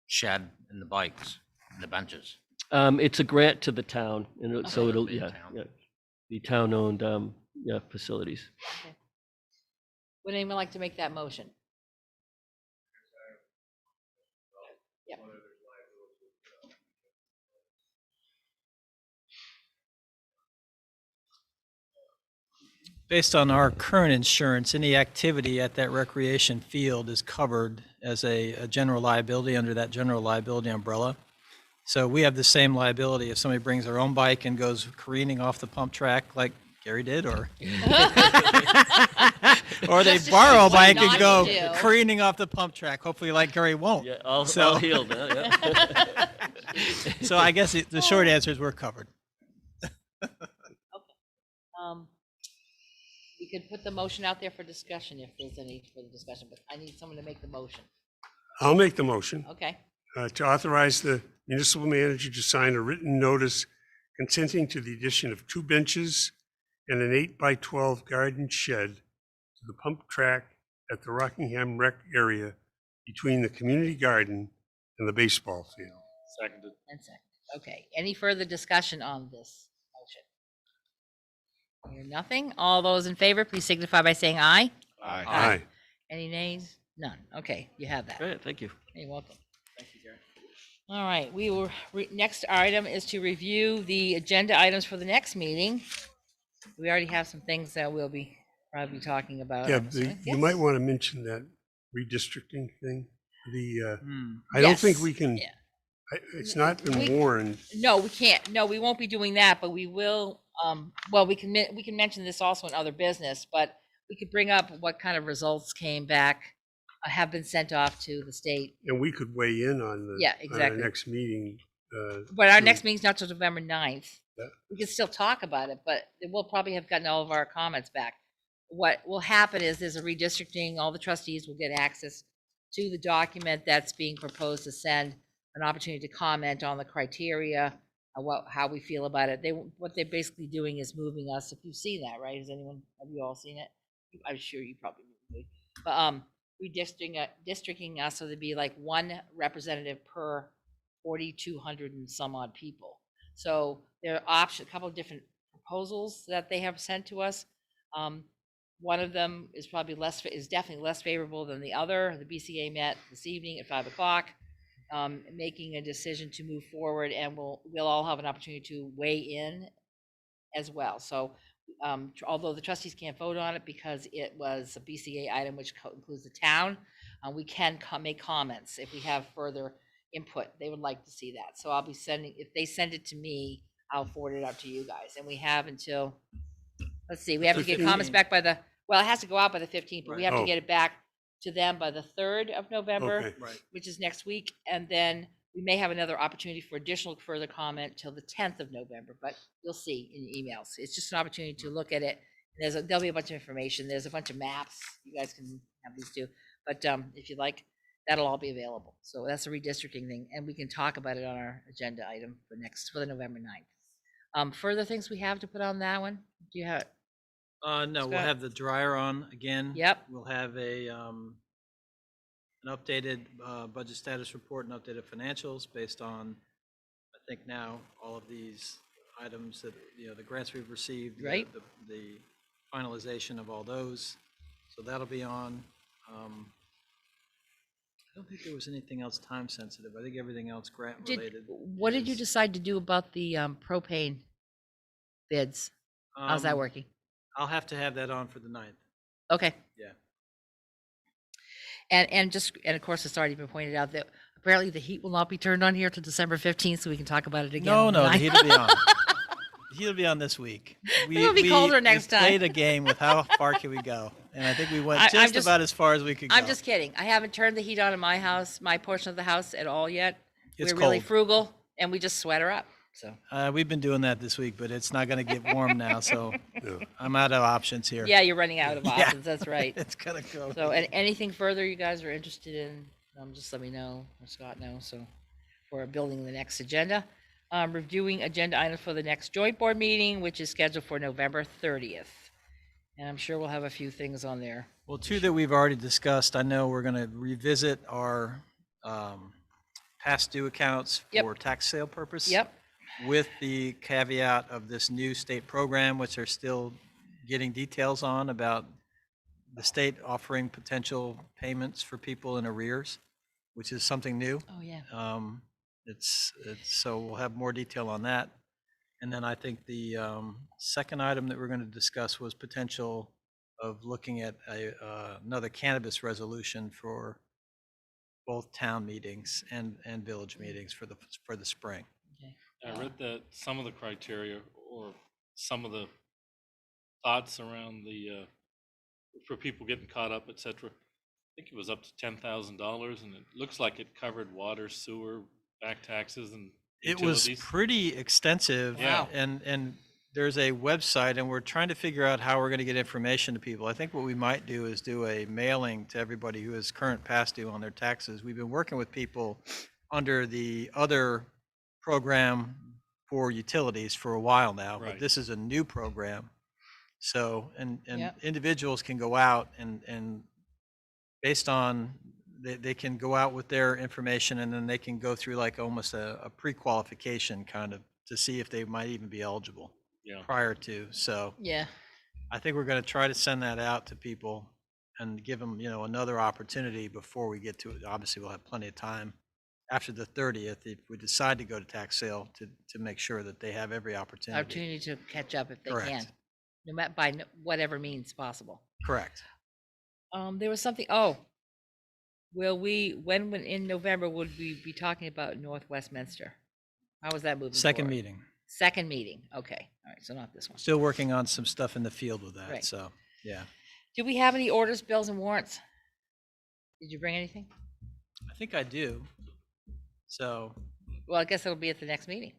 shed and the bikes and the benches? It's a grant to the town, and so Okay. it'll, Be the yeah, town. yeah, be town-owned, facilities. Would anyone like to make that motion? Yep. Based on our current insurance, any activity at that recreation field is covered as a general liability under that general liability umbrella. So we have the same liability if somebody brings their own bike and goes careening off the pump track like Gary did, or or they Just to borrow show a what bike not and to go do. careening off the pump track. Hopefully like Gary won't. Yeah, all So- healed, huh? Yeah. So I guess the short answer is we're covered. We could put the motion out there for discussion if there's any further discussion, but I need someone to make the motion. I'll make the motion Okay, to authorize the municipal manager to sign a written notice consenting to the addition of 2 benches and an 8x12 garden shed to the pump track at the Rockingham Rec area between the community garden and the baseball field. Seconded. and second. Okay, any further discussion on this motion? Hear nothing? All those in favor, please signify by saying aye. Aye. Aye. Any nays? None. Okay, you have that. Great, thank you. You're welcome. Thank you, Gary. All right, we will, next item is to review the agenda items for the next meeting. We already have some things that we'll be probably talking about. Yeah, I'm assuming. you might want to mention that redistricting thing. The, Hmm. I don't think Yes, we can, yeah. it's not We- been warned. No, we can't. No, we won't be doing that, but we will, well, we can mention this also in other business, but we could bring up what kind of results came back, have been sent off to the state. And we could weigh in on the. Yeah, on our exactly. next meeting. But our to- next meeting's not till November 9th. Yeah. We can still talk about it, but we'll probably have gotten all of our comments back. What will happen is there's a redistricting, all the trustees will get access to the document that's being proposed to send, an opportunity to comment on the criteria, how we feel about it. What they're basically doing is moving us, if you've seen that, right? Have you all seen it? I'm sure you probably moved. But, redistricting us, so there'd be like 1 representative per 4,200 and some odd people. So there are a couple of different proposals that they have sent to us. One of them is probably is definitely less favorable than the other. The BCA met this evening at 5 o'clock, making a decision to move forward, and we'll all have an opportunity to weigh in as well. So although the trustees can't vote on it because it was a BCA item which includes the town, we can make comments if we have further input. They would like to see that. So I'll be sending, if they send it to me, I'll forward it out to you guys. And we have until, let's see, we have to get comments 15th. back by the, well, it has to go out by the 15th, but we have to Oh. get it back to them by the 3rd of November, Okay. Right. which is next week. And then we may have another opportunity for additional further comment till the 10th of November, but you'll see in emails. It's just an opportunity to look at it. There'll be a bunch of information. There's a bunch of maps. You guys can have these too. But if you'd like, that'll all be available. So that's a redistricting thing, and we can talk about it on our agenda item for the November 9th. Further things we have to put on that one? Do you have? No, we'll Scott? have the dryer on again. Yep. We'll have an updated budget status report and updated financials based on, I think now, all of these items that, the grants we've received. Right. The finalization of all those. So that'll be on. I don't think there was anything else time sensitive. I think everything else grant related. What did you is- decide to do about the propane bids? How's that Um, working? I'll have to have that on for the 9th. Okay. Yeah. And of course, it's already been pointed out that apparently the heat will not be turned on here till December 15th, so we can talk about it again. No, on the no, the 9th. heat will be on. The heat will be on this week. It'll be colder next time. We played a game with how far can we go, and I think we went I'm just just- about as far as we could go. I'm just kidding. I haven't turned the heat on in my house, my portion of the house at all yet. It's We're really cold. frugal, and we just sweat her up. So We've been doing that this week, but it's not going to get warm now, so Yeah. I'm out of options here. yeah, you're running out of Yeah. options. That's right. It's gonna go. So, anything further you guys are interested in, just let me know, or Scott know, so, for building the next agenda. Reviewing agenda items for the next joint board meeting, which is scheduled for November 30th. And I'm sure we'll have a few things on there. Well, two that we've already discussed. I know we're going to revisit our past due accounts Yep. for tax sale purpose. Yep, With the caveat of this new state program, which they're still getting details on about the state offering potential payments for people in arrears, which is something new. oh, yeah. It's so we'll have more detail on that. And then I think the second item that we're going to discuss was potential of looking at another cannabis resolution for both town meetings and village meetings for the spring. Okay. I read that some of the criteria or some of the thoughts around the, for people getting caught up, et cetera. I think it was up to $10,000, and it looks like it covered water, sewer, back taxes, and It was utilities. pretty extensive. Yeah. And there's a website, and we're trying to figure out how we're going to get information to people. I think what we might do is do a mailing to everybody who is current past due on their taxes. We've been working with people under the other program for utilities for a while now, but Right. this is a new program. So, and Yep. individuals can go out and based on, they can go out with their information, and then they can go through like almost a pre-qualification kind of to see if they might even be eligible Yeah. prior to. So Yeah, I think we're going to try to send that out to people and give them, another opportunity before we get to it. Obviously, we'll have plenty of time after the 30th if we decide to go to tax sale to make sure that they have every opportunity. opportunity to catch up if they Correct. can, no matter by whatever means possible. Correct. There was something, when in November would we be talking about North Westminster? How was that moving Second forward? meeting. Second meeting, okay, all right, so not this one. Still working on some stuff in the field with that. Right. So, yeah. Do we have any orders, bills, and warrants? Did you bring anything? I think I do. So Well, I guess it'll be at the next meeting.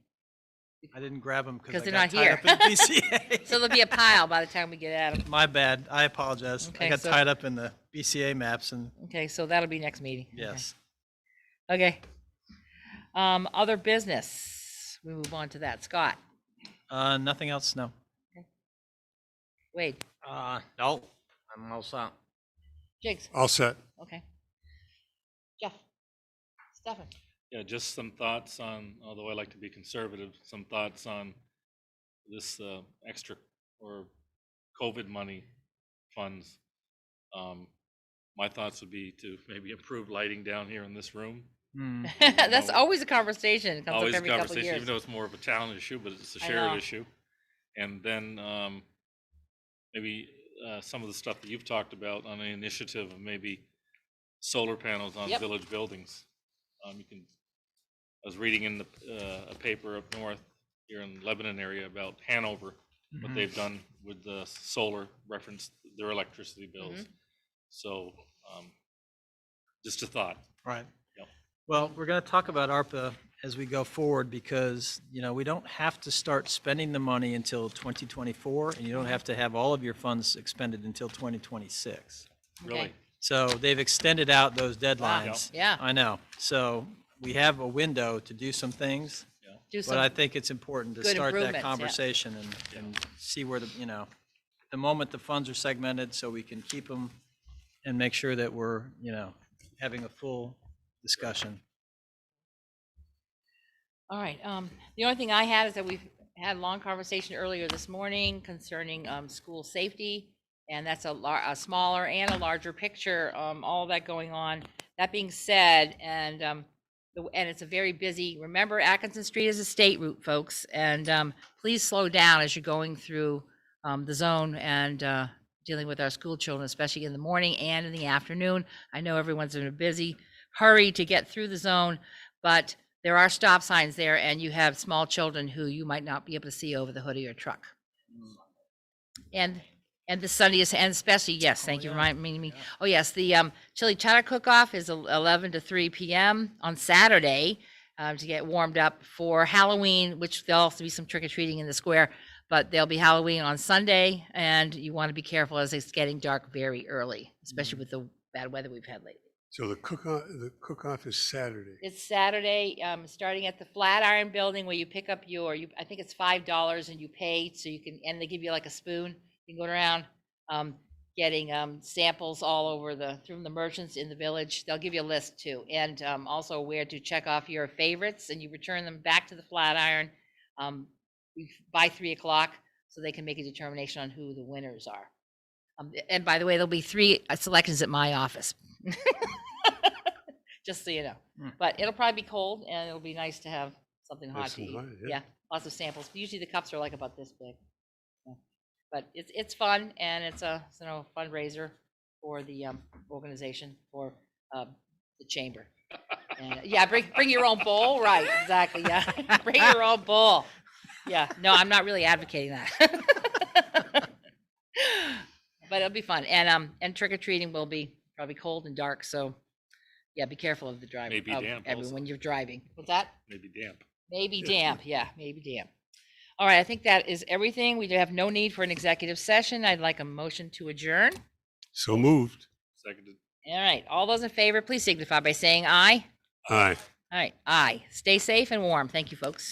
I didn't grab them 'Cause because I they're got not here. tied up in the BCA. So there'll be a pile by the time we get at them. My bad. I apologize. Okay, I got so- tied up in the BCA maps and Okay, so that'll be next meeting. Okay. yes. Okay. Other business, we move on to that. Scott, Nothing else? No. Wade, No, I'm all set. Jigs, All set. okay. Jeff, Stefan, Yeah, just some thoughts on, although I like to be conservative, some thoughts on this extra or COVID money funds. My thoughts would be to maybe improve lighting down here in this room. Hmm. that's always a conversation. It comes Always up a every couple of conversation, years. even though it's more of a town issue, but it's a I shared know. issue. And then maybe some of the stuff that you've talked about on an initiative of maybe solar panels on Yep. village buildings. I was reading in a paper up north here in Lebanon area about Hanover, what Mhm. they've done with the solar reference their electricity bills. Mm-hmm. So just a thought. Right. Yep. Well, we're going to talk about ARPA as we go forward because, we don't have to start spending the money until 2024, and you don't have to have all of your funds expended until 2026. Okay. Really, So they've extended out those deadlines. Yeah. I know. So we have a window to do some things, Do but I some, think it's important to good start that improvements, yeah. conversation and see where the moment the funds are segmented so we can keep them and make sure that we're, having a full discussion. all right. The only thing I had is that we've had a long conversation earlier this morning concerning school safety, and that's a smaller and a larger picture, all that going on. That being said, and And it's a very busy, remember Atkinson Street is a state route, folks, and please slow down as you're going through the zone and dealing with our school children, especially in the morning and in the afternoon. I know everyone's in a busy hurry to get through the zone, but there are stop signs there, and you have small children who you might not be able to see over the hood of your truck. And the Sunday, and especially, yes, thank you for reminding me. Oh, yes, the chili cheddar cook-off is 11 to 3 p.m. on Saturday to get warmed up for Halloween, which there'll also be some trick-or-treating in the square, but there'll be Halloween on Sunday, and you want to be careful as it's getting dark very early, especially with the bad weather we've had lately. So the cook-off is Saturday. It's Saturday, starting at the Flatiron Building where you pick up I think it's $5 and you pay, so you can, and they give you like a spoon. You can go around getting samples all over from the merchants in the village. They'll give you a list too, and also where to check off your favorites, and you return them back to the Flatiron by 3 o'clock, so they can make a determination on who the winners are. And by the way, there'll be 3 selections at my office. Just so you know. But it'll probably be cold, and it'll be nice to have something hot to eat. Yeah, lots of samples. Usually the cups are like about this big. Yeah. But it's fun, and it's a fundraiser for the organization, for the chamber. And, yeah, bring your own bowl, right? Exactly. Yeah, bring your own bowl. Yeah, no, I'm not really advocating that. But it'll be fun, and trick or treating will be probably cold and dark, so yeah, be careful of the driving. Maybe damp also. When you're driving. What's that? Maybe damp. Maybe damp. Yeah, maybe damp. All right, I think that is everything. We have no need for an executive session. I'd like a motion to adjourn. So moved. Seconded. All right, all those in favor, please signify by saying aye. Aye. All right, aye. Stay safe and warm. Thank you, folks.